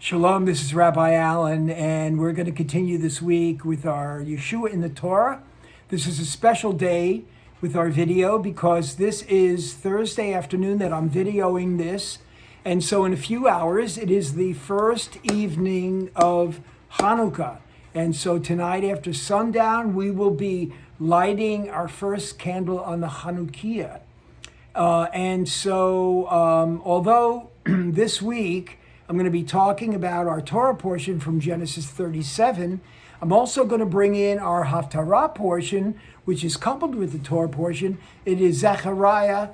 Shalom, this is Rabbi Allen, and we're going to continue this week with our Yeshua in the Torah. This is a special day with our video because this is Thursday afternoon that I'm videoing this. And so in a few hours, it is the first evening of Chanukah. And so tonight after sundown, we will be lighting our first candle on the Chanukah. Although this week, I'm going to be talking about our Torah portion from Genesis 37. I'm also going to bring in our Haftarah portion, which is coupled with the Torah portion. It is Zechariah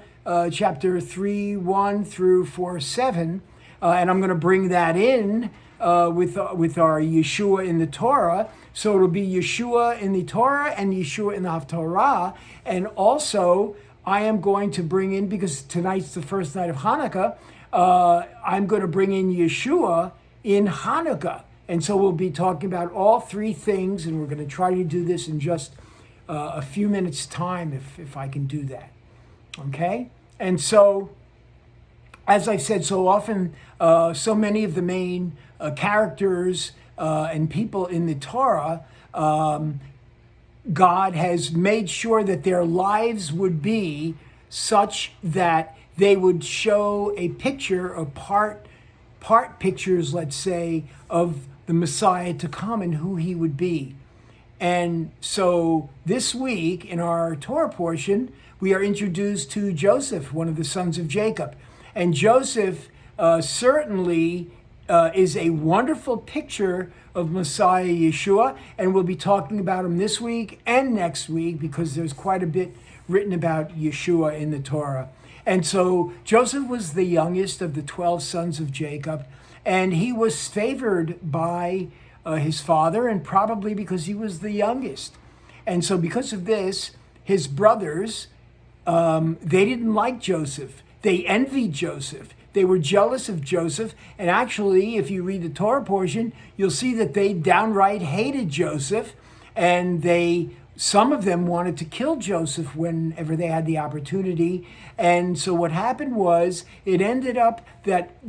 chapter 3:1 through 4:7. And I'm going to bring that in with our Yeshua in the Torah. So it'll be Yeshua in the Torah and Yeshua in the Haftarah. And also, I am going to bring in, because tonight's the first night of Hanukkah, I'm going to bring in Yeshua in Hanukkah. And so we'll be talking about all three things, and we're going to try to do this in just a few minutes' time, if I can do that. Okay? And so, as I've said so often, so many of the main characters and people in the Torah, God has made sure that their lives would be such that they would show a picture of part pictures, let's say, of the Messiah to come and who he would be. And so this week in our Torah portion, we are introduced to Joseph, one of the sons of Jacob. And Joseph certainly is a wonderful picture of Messiah Yeshua, and we'll be talking about him this week and next week because there's quite a bit written about Yeshua in the Torah. And so Joseph was the youngest of the 12 sons of Jacob, and he was favored by his father, and probably because he was the youngest. And so because of this, his brothers, they didn't like Joseph. They envied Joseph. They were jealous of Joseph. And actually, if you read the Torah portion, you'll see that they downright hated Joseph, and some of them wanted to kill Joseph whenever they had the opportunity. And so what happened was, it ended up that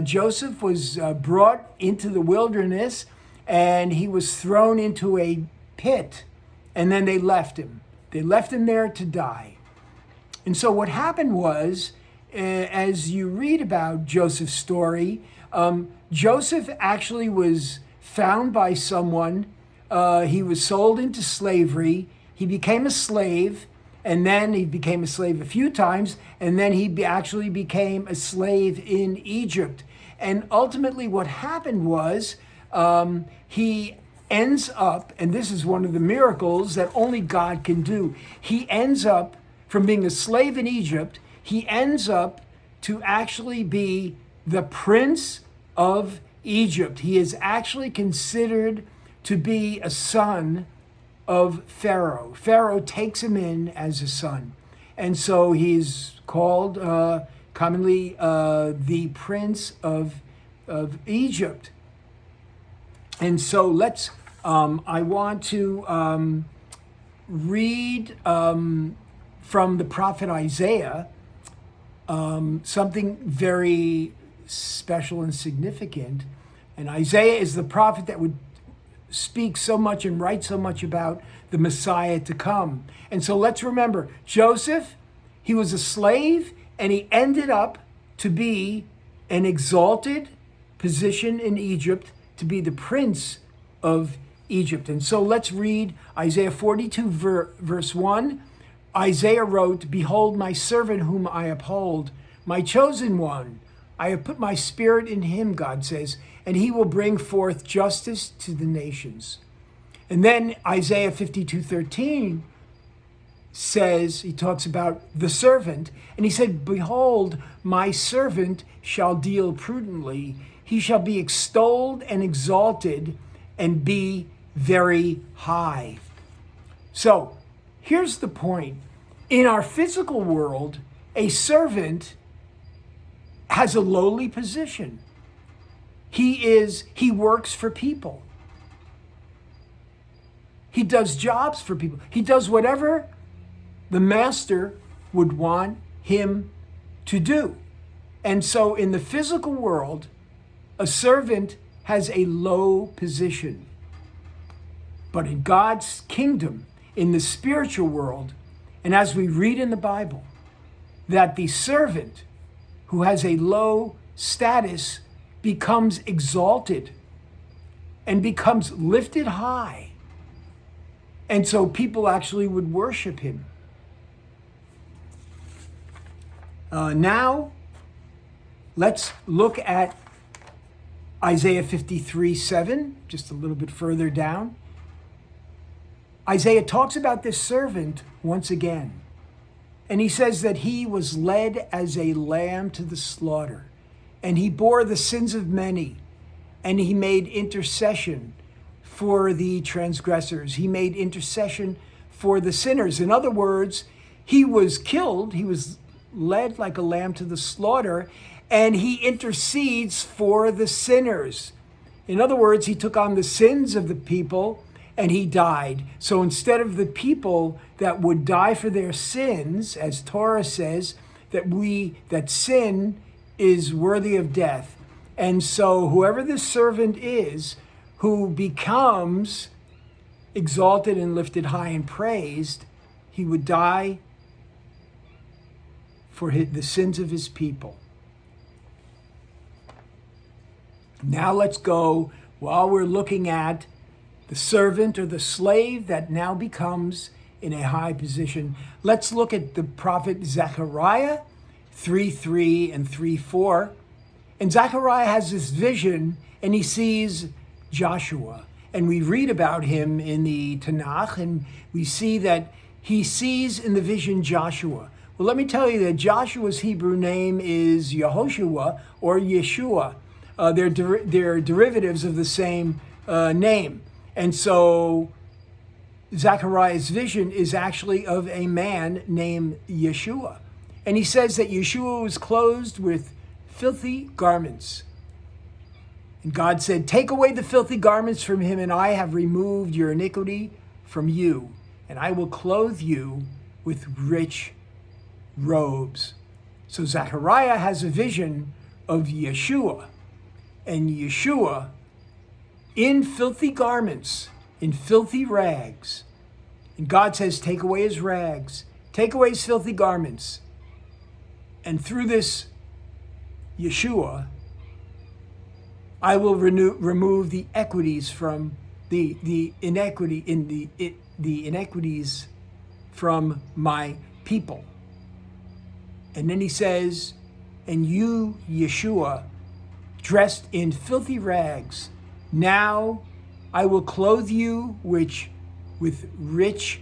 Joseph was brought into the wilderness, and he was thrown into a pit, and then they left him. They left him there to die. And so what happened was, as you read about Joseph's story, Joseph actually was found by someone. He was sold into slavery. He became a slave, and then he became a slave a few times, and then he actually became a slave in Egypt. And ultimately what happened was he ends up, and this is one of the miracles that only God can do, he ends up, from being a slave in Egypt, he ends up to actually be the prince of Egypt. He is actually considered to be a son of Pharaoh. Pharaoh takes him in as a son. And so he's called commonly the Prince of Egypt. And so I want to read from the prophet Isaiah something very special and significant. And Isaiah is the prophet that would speak so much and write so much about the Messiah to come. And so let's remember, Joseph, he was a slave, and he ended up to be an exalted position in Egypt, to be the prince of Egypt. And so let's read Isaiah 42 verse 1. Isaiah wrote, "Behold my servant whom I uphold, my chosen one. I have put my spirit in him," God says, "and he will bring forth justice to the nations." And then Isaiah 52:13 says, he talks about the servant, and he said, "Behold, my servant shall deal prudently. He shall be extolled and exalted and be very high." So here's the point. In our physical world, a servant has a lowly position. He works for people. He does jobs for people. He does whatever the master would want him to do. And so in the physical world, A servant has a low position. But in God's kingdom, in the spiritual world, and as we read in the Bible, that the servant who has a low status becomes exalted and becomes lifted high. And so people actually would worship him. Now, let's look at Isaiah 53:7, just a little bit further down. Isaiah talks about this servant once again. And he says that he was led as a lamb to the slaughter, and he bore the sins of many, and he made intercession for the transgressors. He made intercession for the sinners. In other words, he was killed, he was led like a lamb to the slaughter, and he intercedes for the sinners. In other words, he took on the sins of the people and he died. So instead of the people that would die for their sins, as Torah says, that sin is worthy of death. And so whoever this servant is who becomes exalted and lifted high and praised, he would die for the sins of his people. Now let's go, while we're looking at the servant or the slave that now becomes in a high position, let's look at the prophet Zechariah 3:3 and 3:4. And Zechariah has this vision, and he sees Joshua. And we read about him in the Tanakh, and we see that he sees in the vision Joshua. Well, let me tell you that Joshua's Hebrew name is Yehoshua or Yeshua. They're derivatives of the same name. And so Zechariah's vision is actually of a man named Yeshua. And he says that Yeshua was clothed with filthy garments. And God said, "Take away the filthy garments from him, and I have removed your iniquity from you, and I will clothe you with rich robes." So Zechariah has a vision of Yeshua, and Yeshua in filthy garments, in filthy rags. And God says, take away his rags, take away his filthy garments. And through this Yeshua, I will remove the equities from the inequities from my people. And then he says, and you, Yeshua, dressed in filthy rags, now I will clothe you with rich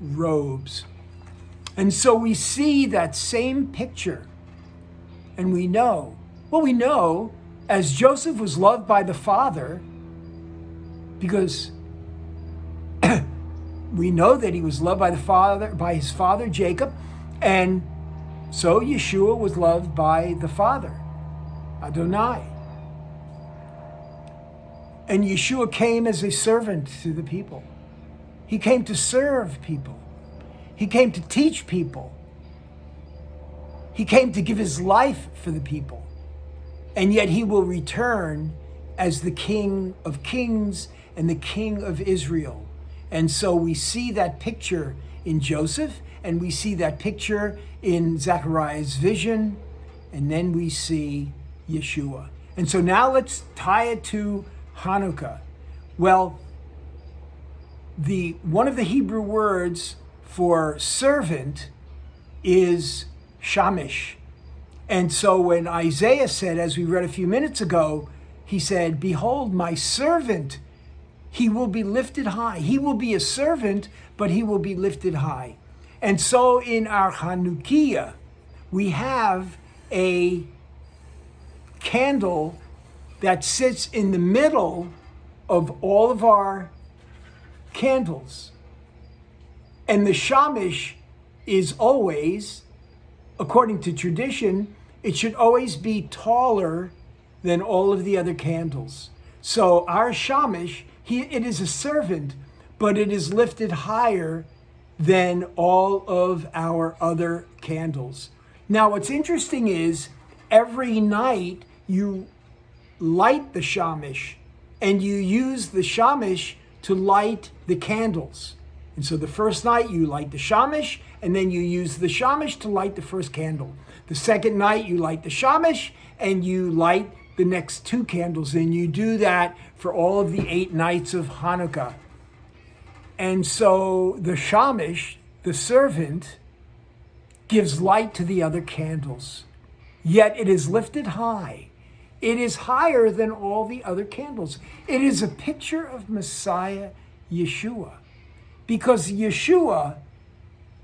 robes. And so we see that same picture. And we know as Joseph was loved by the Father, because we know that he was loved by the Father, by his father Jacob, and so Yeshua was loved by the Father, Adonai. And Yeshua came as a servant to the people. He came to serve people. He came to teach people. He came to give his life for the people. And yet he will return as the King of Kings and the King of Israel. And so we see that picture in Joseph, and we see that picture in Zechariah's vision, and then we see Yeshua. And so now let's tie it to Chanukah. Well, one of the Hebrew words for servant is shamish. And so when Isaiah said, as we read a few minutes ago, he said, "Behold, my servant, he will be lifted high." He will be a servant, but he will be lifted high. And so in our Chanukiah, we have a candle that sits in the middle of all of our candles. And the shamish is always, according to tradition, it should always be taller than all of the other candles. So our shamish, it is a servant, but it is lifted higher than all of our other candles. Now, what's interesting is every night you light the shamish, and you use the shamish to light the candles. And so the first night you light the shamish, and then you use the shamish to light the first candle. The second night you light the shamish, and you light the next 2 candles. And you do that for all of the 8 nights of Hanukkah. And so the shamish, the servant, gives light to the other candles. Yet it is lifted high. It is higher than all the other candles. It is a picture of Messiah Yeshua. Because Yeshua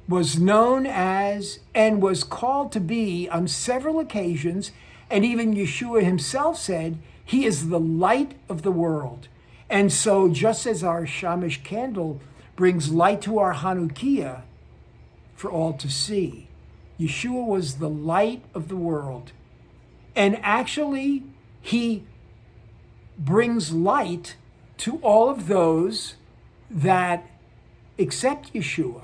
was known as and was called to be on several occasions, and even Yeshua himself said, he is the light of the world. And so just as our shamish candle brings light to our Hanukkah for all to see, Yeshua was the light of the world. And actually, he brings light to all of those that accept Yeshua.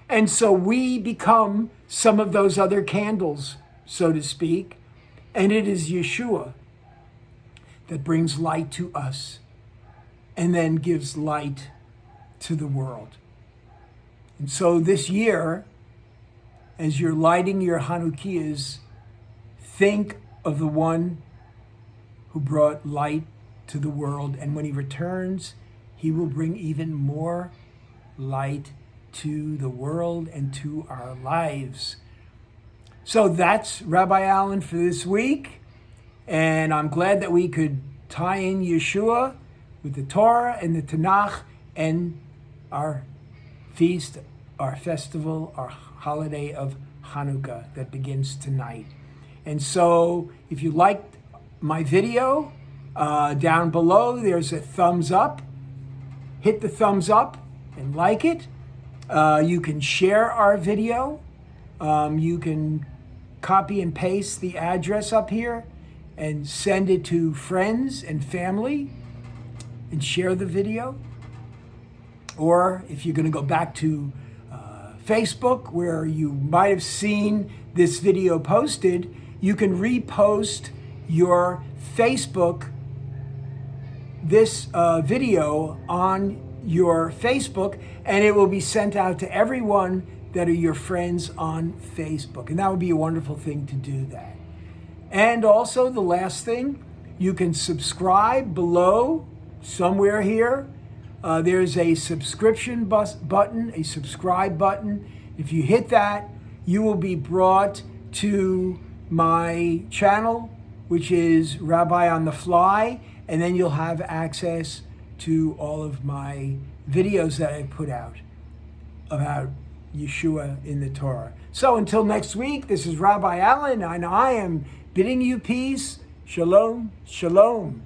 And so we become some of those other candles, so to speak. And it is Yeshua that brings light to us and then gives light to the world. And so this year, as you're lighting your Hanukkahs, think of the one who brought light to the world. And when he returns, he will bring even more light to the world and to our lives. So that's Rabbi Allen for this week. And I'm glad that we could tie in Yeshua with the Torah and the Tanakh and our feast, our festival, our holiday of Hanukkah that begins tonight. And so if you liked my video, down below there's a thumbs up. Hit the thumbs up and like it. You can share our video. You can copy and paste the address up here and send it to friends and family and share the video. Or if you're going to go back to Facebook, where you might have seen this video posted, you can repost your Facebook, this video on your Facebook, and it will be sent out to everyone that are your friends on Facebook. And that would be a wonderful thing to do that. And also the last thing, you can subscribe below somewhere here. There's a subscription button, a subscribe button. If you hit that, you will be brought to my channel, which is Rabbi on the Fly, and then you'll have access to all of my videos that I put out about Yeshua in the Torah. So until next week, this is Rabbi Allen, and I am bidding you peace. Shalom, shalom.